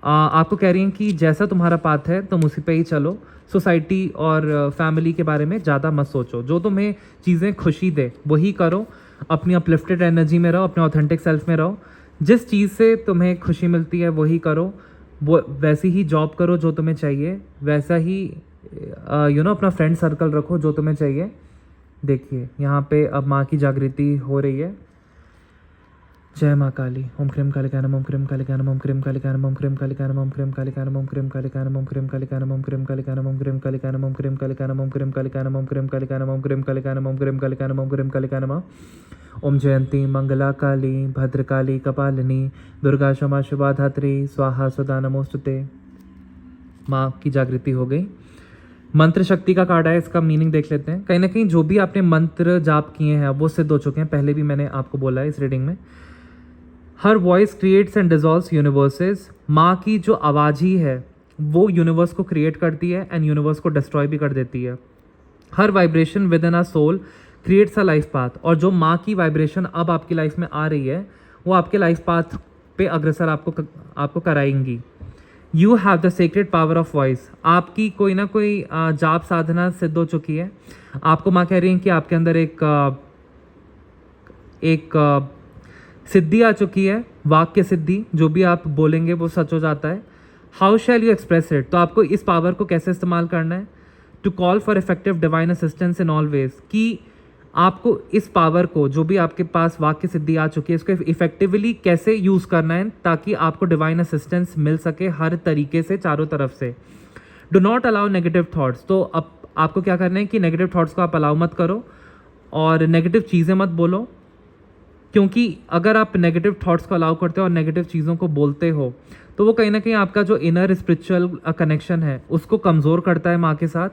आपको कह रही हैं कि जैसा तुम्हारा पाथ है तुम उसी पे ही चलो, सोसाइटी और फैमिली के बारे में ज़्यादा मत सोचो, जो तुम्हें चीज़ें खुशी दे वही करो, अपनी अपलिफ्टेड एनर्जी में रहो, अपने ऑथेंटिक सेल्फ में रहो, जिस चीज़ से तुम्हें खुशी मिलती है वही करो, वो वैसी ही जॉब करो जो तुम्हें चाहिए, वैसा ही अपना फ्रेंड सर्कल रखो जो तुम्हें चाहिए। देखिए यहाँ पे अब माँ की जागृति हो रही है। जय माँ काली। ओम क्रीम कालिका नमः, ओम क्रीम कालिका नमः, ओम क्रीम कालिका नमः, ओम क्रीम कालिका नमः, ओम क्रीम कालिका नमः, ओम क्रीम कालिका नमः, ओम क्रीम कालिका नमः, ओम क्रीम कालिका नमः, ओम क्रीम कालिका नमः, ओम क्रीम कालिका नमः, ओम क्रीम कालिका नमः, ओम क्रीम कालिका नमः, ओम क्रीम कालिका नमः, ओम क्रीम कालिका नमः, ओम क्रीम कालिका नमः। ओम जयंती मंगला काली भद्रकाली कपालिनी दुर्गा क्षमा शुभा धात्री स्वाहा सदा नमोस्तुते। माँ की जागृति हो गई। मंत्र शक्ति का कार्ड है, इसका मीनिंग देख लेते हैं। कहीं ना कहीं जो भी आपने मंत्र जाप किए हैं वो सिद्ध हो चुके हैं, पहले भी मैंने आपको बोला है इस रीडिंग में। Her voice creates and dissolves universes. माँ की जो आवाज़ ही है वो यूनिवर्स को क्रिएट करती है एंड यूनिवर्स को डिस्ट्रॉय भी कर देती है। Her vibration within a soul creates a life path. और जो माँ की वाइब्रेशन अब आपकी लाइफ में आ रही है वो आपके लाइफ पाथ पे अग्रसर आपको कराएंगी। You have the secret power of voice. आपकी कोई ना कोई जाप साधना सिद्ध हो चुकी है। आपको माँ कह रही है कि आपके अंदर एक सिद्धि आ चुकी है, वाक्य सिद्धि। जो भी आप बोलेंगे वो सच हो जाता है। How shall you express it. तो आपको इस पावर को कैसे इस्तेमाल करना है। To call for effective divine assistance in all ways. कि आपको इस पावर को, जो भी आपके पास वाक्य सिद्धि आ चुकी है, इसको इफेक्टिवली कैसे यूज़ करना है ताकि आपको डिवाइन असिस्टेंस मिल सके हर तरीके से, चारों तरफ से। Do not allow negative thoughts. तो अब आपको क्या करना है कि नेगेटिव थाट्स को आप अलाउ मत करो और नेगेटिव चीज़ें मत बोलो, क्योंकि अगर आप नेगेटिव थॉट्स को अलाउ करते हो और नेगेटिव चीज़ों को बोलते हो तो वो कहीं ना कहीं आपका जो इनर स्पिरिचुअल कनेक्शन है उसको कमज़ोर करता है माँ के साथ,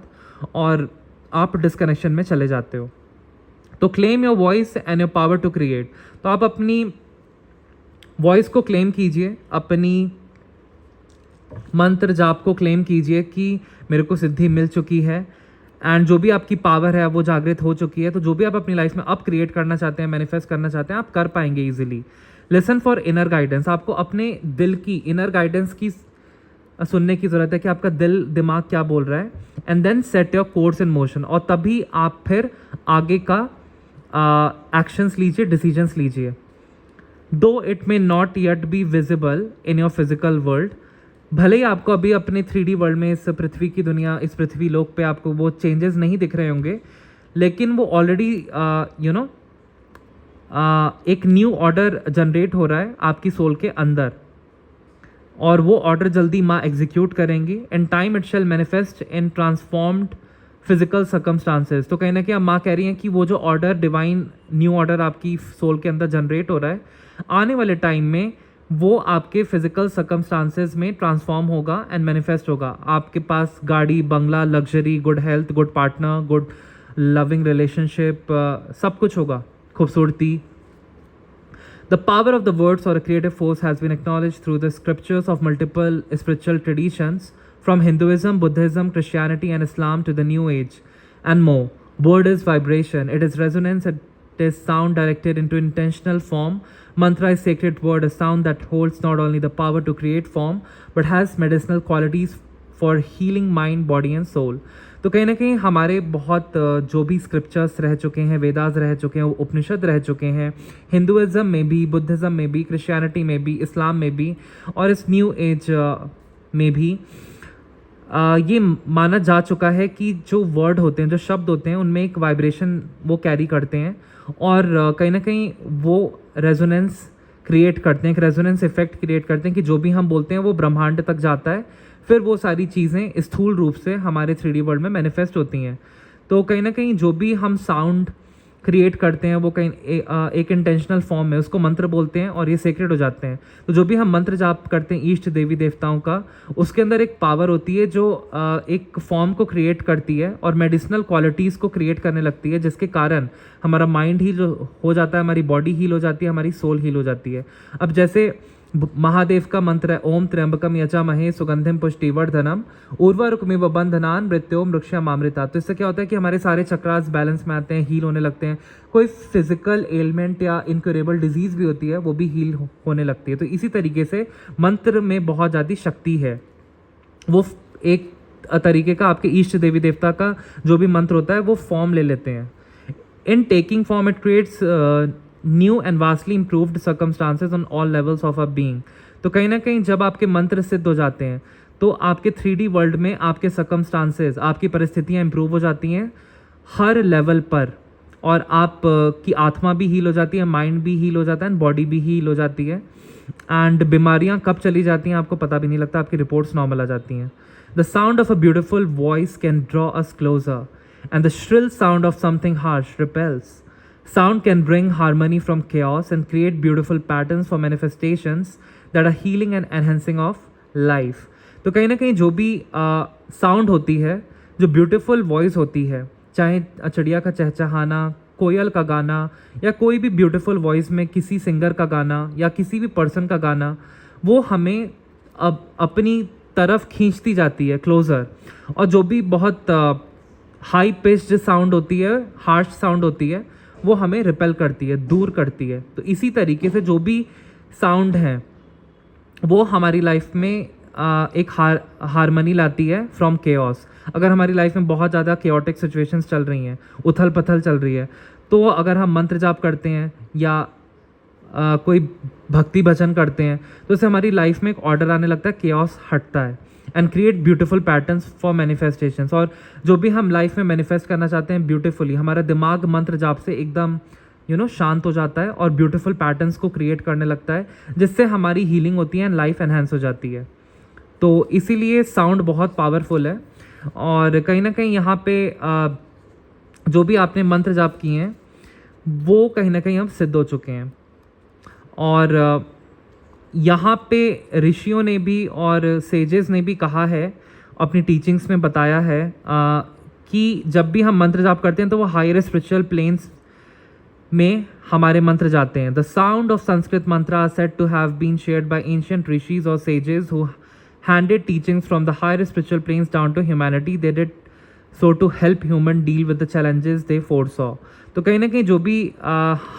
और आप डिस्कनेक्शन में चले जाते हो। तो claim your voice and your power to create. तो आप अपनी वॉइस को क्लेम कीजिए, अपनी मंत्र जाप को क्लेम कीजिए कि मेरे को सिद्धि मिल चुकी है एंड जो भी आपकी पावर है वो जागृत हो चुकी है। तो जो भी आप अपनी लाइफ में अब क्रिएट करना चाहते हैं, मैनिफेस्ट करना चाहते हैं, आप कर पाएंगे easily. Listen for inner guidance. आपको अपने दिल की इनर गाइडेंस की सुनने की ज़रूरत है कि आपका दिल दिमाग क्या बोल रहा है। And then set your course in motion. और तभी आप फिर आगे का एक्शंस लीजिए, डिसीजंस लीजिए। दो it may not yet be visible in your physical world. भले ही आपको अभी अपने 3D वर्ल्ड में, इस पृथ्वी की दुनिया, इस पृथ्वी लोक पे आपको वो चेंजेस नहीं दिख रहे होंगे, लेकिन वो ऑलरेडी एक न्यू ऑर्डर जनरेट हो रहा है आपकी सोल के अंदर, और वो ऑर्डर जल्दी माँ एग्जीक्यूट करेंगी। And time it shall manifest in transformed physical circumstances. तो कहीं ना कहीं माँ कह रही हैं कि वो जो ऑर्डर, डिवाइन न्यू ऑर्डर आपकी सोल के अंदर जनरेट हो रहा है, आने वाले टाइम में वो आपके फिजिकल सर्कमस्टांसेस में ट्रांसफॉर्म होगा एंड मैनिफेस्ट होगा। आपके पास गाड़ी, बंगला, luxury, good health, good partner, good loving relationship, सब कुछ होगा, खूबसूरती। The power of the words or a creative force has been acknowledged through the scriptures of multiple spiritual traditions, from Hinduism, Buddhism, Christianity, and Islam to the New Age, and more. Word is vibration, it is resonance, it is sound directed into intentional form. Mantra is sacred word, a sound that holds not only the power to create form, but has medicinal qualities for healing mind, body, and soul. तो कहीं ना कहीं हमारे बहुत जो भी scriptures रह चुके हैं, वेदास रह चुके हैं, उपनिषद रह चुके हैं, हिंदुइज्म में भी, बुद्धिज़्म में भी, क्रिश्चियनिटी में भी, इस्लाम में भी, और इस न्यू एज में भी ये माना जा चुका है कि जो वर्ड होते हैं, जो शब्द होते हैं, उनमें एक वाइब्रेशन वो कैरी करते हैं और कहीं ना कहीं वो रेजोनेंस क्रिएट करते हैं, एक रेजोनेंस इफेक्ट क्रिएट करते हैं कि जो भी हम बोलते हैं वो ब्रह्मांड तक जाता है, फिर वो सारी चीज़ें स्थूल रूप से हमारे 3D वर्ल्ड में मैनिफेस्ट होती हैं। तो कहीं ना कहीं जो भी हम साउंड क्रिएट करते हैं वो कहीं एक इंटेंशनल फॉर्म में उसको मंत्र बोलते हैं और ये सेक्रेट हो जाते हैं। तो जो भी हम मंत्र जाप करते हैं ईष्ट देवी देवताओं का, उसके अंदर एक पावर होती है जो एक फॉर्म को क्रिएट करती है और मेडिसिनल क्वालिटीज़ को क्रिएट करने लगती है, जिसके कारण हमारा माइंड हील हो जाता है, हमारी बॉडी हील हो जाती है, हमारी सोल हील हो जाती है। अब जैसे महादेव का मंत्र है, ओम त्र्यंबकम यजामहे सुगंधिम पुष्टिवर्धनम उर्वारुकमिव बंधनान मृत्योम वृक्षामामृता। तो इससे क्या होता है कि हमारे सारे चक्रास बैलेंस में आते हैं, हील होने लगते हैं। कोई फिजिकल एलिमेंट या इनक्यूरेबल डिजीज़ भी होती है वो भी हील होने लगती है। तो इसी तरीके से मंत्र में बहुत ज़्यादा शक्ति है। वो एक तरीके का आपके इष्ट देवी देवता का जो भी मंत्र होता है वो फॉर्म ले लेते हैं। In taking form it creates new and vastly improved circumstances on all levels of a being. तो कहीं ना कहीं जब आपके मंत्र सिद्ध हो जाते हैं तो आपके 3D वर्ल्ड में आपके सर्कमस्टांसेस, आपकी परिस्थितियाँ इम्प्रूव हो जाती हैं हर लेवल पर, और आप की आत्मा भी हील हो जाती है, माइंड भी हील हो जाता है एंड बॉडी भी हील हो जाती है। एंड बीमारियाँ कब चली जाती हैं आपको पता भी नहीं लगता, आपकी रिपोर्ट्स नॉर्मल आ जाती हैं। The sound of a beautiful voice can draw us closer and the shrill sound of something harsh repels. Sound can bring harmony from chaos and create beautiful patterns for manifestations that are healing and enhancing of life. तो कहीं ना कहीं जो भी sound होती है, जो beautiful voice होती है, चाहे चिड़िया का चहचहाना, कोयल का गाना, या कोई भी ब्यूटीफुल वॉइस में किसी सिंगर का गाना या किसी भी पर्सन का गाना, वो हमें अब अपनी तरफ खींचती जाती है क्लोज़र। और जो भी बहुत हाई पिच्ड साउंड होती है, हार्श साउंड होती है, वो हमें रिपेल करती है, दूर करती है। तो इसी तरीके से जो भी साउंड है वो हमारी लाइफ में एक हारमनी लाती है फ्रॉम केओस। अगर हमारी लाइफ में बहुत ज़्यादा केओटिक सिचुएशंस चल रही हैं, उथल पथल चल रही है, तो अगर हम मंत्र जाप करते हैं या कोई भक्ति भजन करते हैं, तो इससे हमारी लाइफ में एक ऑर्डर आने लगता है, केओस हटता है and create beautiful patterns for manifestations. और जो भी हम लाइफ में मैनिफेस्ट करना चाहते हैं ब्यूटीफुली, हमारा दिमाग मंत्र जाप से एकदम शांत हो जाता है और ब्यूटीफुल पैटर्न्स को क्रिएट करने लगता है, जिससे हमारी हीलिंग होती है एंड लाइफ एनहेंस हो जाती है। तो इसीलिए साउंड बहुत पावरफुल है। और कहीं ना कहीं यहाँ पे जो भी आपने मंत्र जाप किए हैं वो कहीं ना कहीं अब सिद्ध हो चुके हैं। और यहाँ पे ऋषियों ने भी और सेजेस ने भी कहा है, अपनी टीचिंग्स में बताया है कि जब भी हम मंत्र जाप करते हैं तो वो हायर स्पिरिचुअल प्लेन्स में हमारे मंत्र जाते हैं। The sound of Sanskrit mantra are said to have been shared by ancient rishis और sages who handed teachings from the higher spiritual planes down to humanity. They did so to help human deal with the challenges they foresaw. तो कहीं ना कहीं जो भी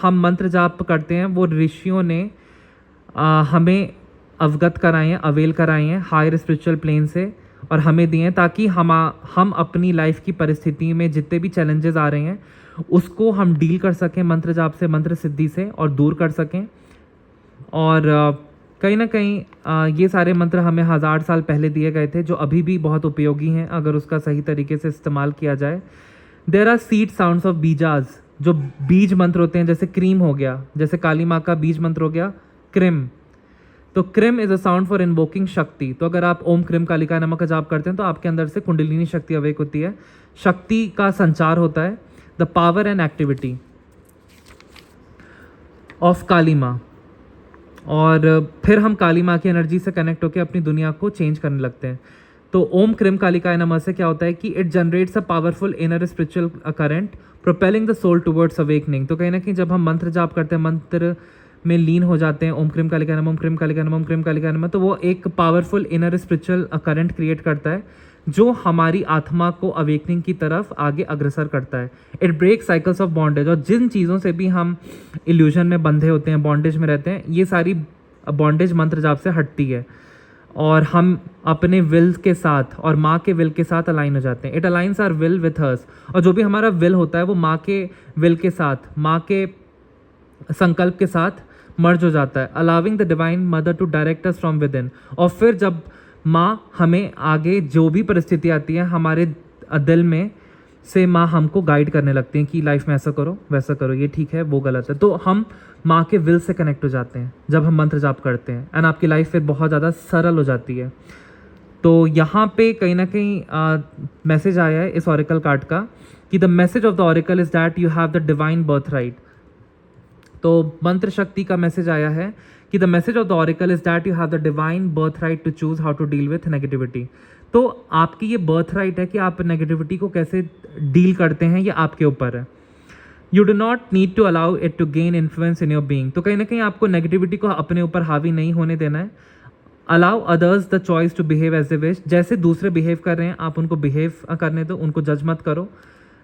हम मंत्र जाप करते हैं वो ऋषियों ने हमें अवगत कराए हैं, अवेल कराए हैं हायर स्पिरिचुअल प्लेन से, और हमें दिए हैं ताकि हम अपनी लाइफ की परिस्थिति में जितने भी चैलेंजेस आ रहे हैं उसको हम डील कर सकें मंत्र जाप से, मंत्र सिद्धि से, और दूर कर सकें। और कहीं ना कहीं ये सारे मंत्र हमें 1000 साल पहले दिए गए थे, जो अभी भी बहुत उपयोगी हैं अगर उसका सही तरीके से इस्तेमाल किया जाए। There are seed sounds of bijas, जो बीज मंत्र होते हैं, जैसे क्रीम हो गया, जैसे काली माँ का बीज मंत्र हो गया क्रिम। तो cream is a sound for invoking शक्ति। तो अगर आप ओम क्रिम कालिका नमः का जाप करते हैं तो आपके अंदर से कुंडलिनी शक्ति अवेक होती है, शक्ति का संचार होता है, the power and activity of Kali Ma. और फिर हम काली माँ की एनर्जी से कनेक्ट होकर अपनी दुनिया को चेंज करने लगते हैं। तो ओम क्रिम कालिकाय नमः से क्या होता है कि it generates a powerful inner spiritual current propelling the soul towards awakening. तो कहीं ना कहीं जब हम मंत्र जाप करते हैं, मंत्र में लीन हो जाते हैं, ओम क्रिम कालिकाय नमः, ओम क्रिम कालिकाय नमः, ओम क्रिम कालिकाय नमः, तो वो एक powerful inner spiritual current create करता है जो हमारी आत्मा को अवेकनिंग की तरफ आगे अग्रसर करता है। It break cycles of bondage, और जिन चीज़ों से भी हम इल्यूजन में बंधे होते हैं, बॉन्डेज में रहते हैं, ये सारी बॉन्डेज मंत्र जाप से हटती है और हम अपने विल के साथ और माँ के विल के साथ अलाइन हो जाते हैं। It aligns our will with hers, और जो भी हमारा विल होता है वो माँ के विल के साथ, माँ के संकल्प के साथ मर्ज हो जाता है, allowing the divine mother to direct us from within. और फिर जब माँ हमें आगे जो भी परिस्थिति आती है हमारे दिल में से, माँ हमको गाइड करने लगती हैं कि लाइफ में ऐसा करो, वैसा करो, ये ठीक है, वो गलत है। तो हम माँ के विल से कनेक्ट हो जाते हैं जब हम मंत्र जाप करते हैं, एंड आपकी लाइफ फिर बहुत ज़्यादा सरल हो जाती है। तो यहाँ पे कहीं ना कहीं मैसेज आया है इस ऑरिकल कार्ड का कि the message of the oracle is that you have the divine birthright. तो मंत्र शक्ति का मैसेज आया है कि the message of the oracle is that you have the divine birthright to choose how to deal with negativity. तो आपकी ये बर्थ राइट है कि आप नेगेटिविटी को कैसे डील करते हैं, ये आपके ऊपर है। You do not need to allow it to gain influence in your being. तो कहीं ना कहीं आपको नेगेटिविटी को अपने ऊपर हावी नहीं होने देना है। Allow others the choice to behave as a wish, जैसे दूसरे बिहेव कर रहे हैं आप उनको बिहेव करने दो, उनको जज मत करो,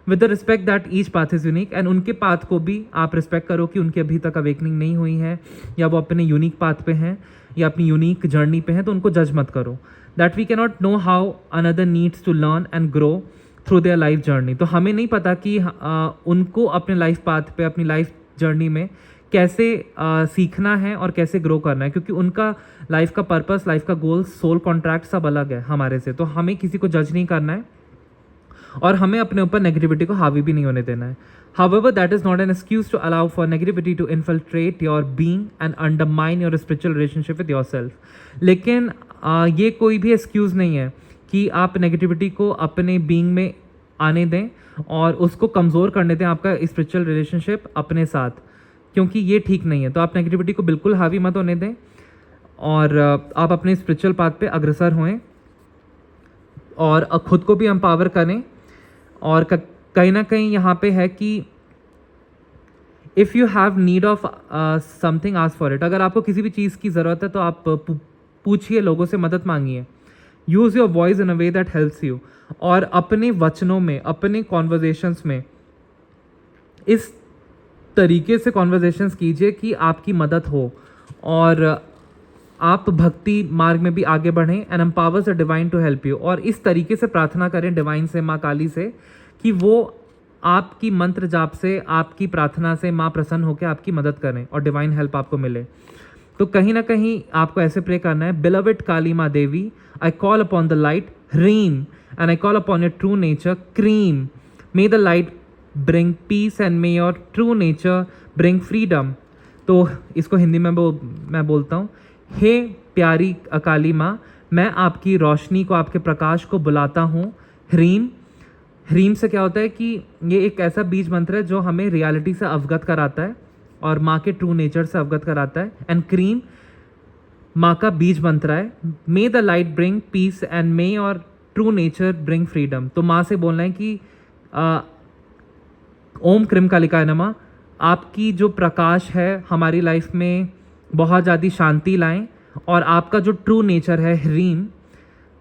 with the respect that each path is unique. And उनके पाथ को भी आप रिस्पेक्ट करो कि उनकी अभी तक अवेकनिंग नहीं हुई है, या वो अपने यूनिक पाथ पे हैं या अपनी यूनिक जर्नी पे हैं, तो उनको जज मत करो। That we cannot know how another needs to learn and grow through their life journey. तो हमें नहीं पता कि उनको अपने लाइफ पाथ पे, अपनी लाइफ जर्नी में कैसे सीखना है और कैसे ग्रो करना है, क्योंकि उनका लाइफ का पर्पस, लाइफ का गोल, सोल कॉन्ट्रैक्ट सब अलग है हमारे से। तो हमें किसी को जज नहीं करना है और हमें अपने ऊपर नेगेटिविटी को हावी भी नहीं होने देना है। However, that is not an excuse to allow for negativity to infiltrate your being and undermine your spiritual relationship with yourself. लेकिन ये कोई भी एक्सक्यूज़ नहीं है कि आप नेगेटिविटी को अपने बीइंग में आने दें और उसको कमज़ोर करने दें आपका स्पिरिचुअल रिलेशनशिप अपने साथ, क्योंकि ये ठीक नहीं है। तो आप नेगेटिविटी को बिल्कुल हावी मत होने दें और आप अपने स्पिरिचुअल पाथ पे अग्रसर होएं। और खुद को भी एम्पावर करें। और कहीं ना कहीं यहाँ पे है कि if you have need of something ask for it. अगर आपको किसी भी चीज़ की ज़रूरत है तो आप पूछिए, लोगों से मदद मांगिए। Use your voice in a way that helps you. और अपने वचनों में, अपने कॉन्वर्जेशंस में इस तरीके से कॉन्वर्जेशंस कीजिए कि आपकी मदद हो और आप भक्ति मार्ग में भी आगे बढ़ें। And empowers the divine to help you. और इस तरीके से प्रार्थना करें डिवाइन से, माँ काली से, कि वो आपकी मंत्र जाप से, आपकी प्रार्थना से माँ प्रसन्न होकर आपकी मदद करें और डिवाइन हेल्प आपको मिले। तो कहीं ना कहीं आपको ऐसे प्रे करना है, beloved Kali Ma Devi, I call upon the light Hreem and I call upon your true nature Kreem. May the light bring peace and may your true nature bring freedom. तो इसको हिंदी में मैं बोलता हूँ, हे प्यारी अकाली माँ, मैं आपकी रोशनी को, आपके प्रकाश को बुलाता हूँ। ह्रीम, ह्रीम से क्या होता है कि ये एक ऐसा बीज मंत्र है जो हमें रियलिटी से अवगत कराता है और माँ के ट्रू नेचर से अवगत कराता है। एंड क्रीम माँ का बीज मंत्र है। मे the light bring peace and मे और ट्रू नेचर ब्रिंग फ्रीडम। तो माँ से बोलना है कि ओम क्रीम कालिकाय नमः, आपकी जो प्रकाश है हमारी लाइफ में बहुत ज़्यादा शांति लाएं और आपका जो ट्रू नेचर है ह्रीम,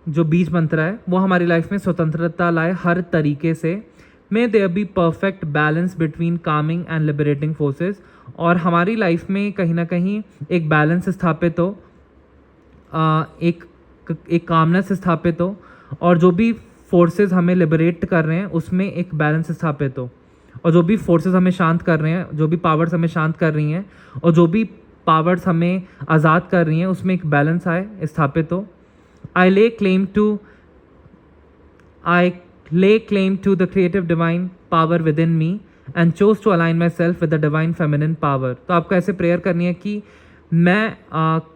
जो बीज मंत्र है, वो हमारी लाइफ में स्वतंत्रता लाए हर तरीके से। May there be perfect balance between calming and liberating forces. और हमारी लाइफ में कहीं ना कहीं एक बैलेंस स्थापित हो, एक कामनेस स्थापित हो, और जो भी फोर्सेस हमें लिबरेट कर रहे हैं उसमें एक बैलेंस स्थापित हो, और जो भी फोर्सेस हमें शांत कर रहे हैं, जो भी पावर्स हमें शांत कर रही हैं और जो भी पावर्स हमें आज़ाद कर रही हैं, उसमें एक बैलेंस आए, स्थापित हो। I lay claim to the creative divine power within me and chose to align myself with the divine feminine power। तो आपको ऐसे प्रेयर करनी है कि मैं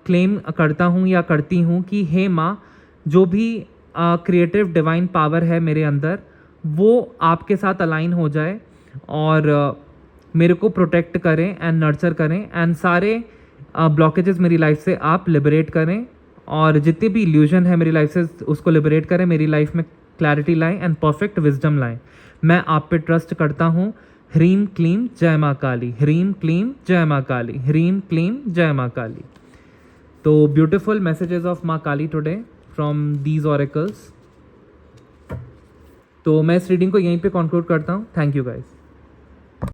क्लेम करता हूँ या करती हूँ कि हे माँ, जो भी क्रिएटिव डिवाइन पावर है मेरे अंदर, वो आपके साथ अलाइन हो जाए और मेरे को प्रोटेक्ट करें एंड नर्चर करें, एंड सारे ब्लॉकेजेस मेरी लाइफ से आप लिबरेट करें, और जितने भी इल्यूजन है मेरी लाइफ से उसको लिबरेट करें, मेरी लाइफ में क्लैरिटी लाएं एंड परफेक्ट विजडम लाएं। मैं आप पे ट्रस्ट करता हूँ। ह्रीम क्लीम जय माँ काली, ह्रीम क्लीम जय माँ काली, ह्रीम क्लीम जय माँ काली। तो ब्यूटिफुल मैसेजेस ऑफ माँ काली टुडे फ्रॉम दीज ऑरेकल्स। तो मैं इस रीडिंग को यहीं पे कंक्लूड करता हूँ। Thank you guys.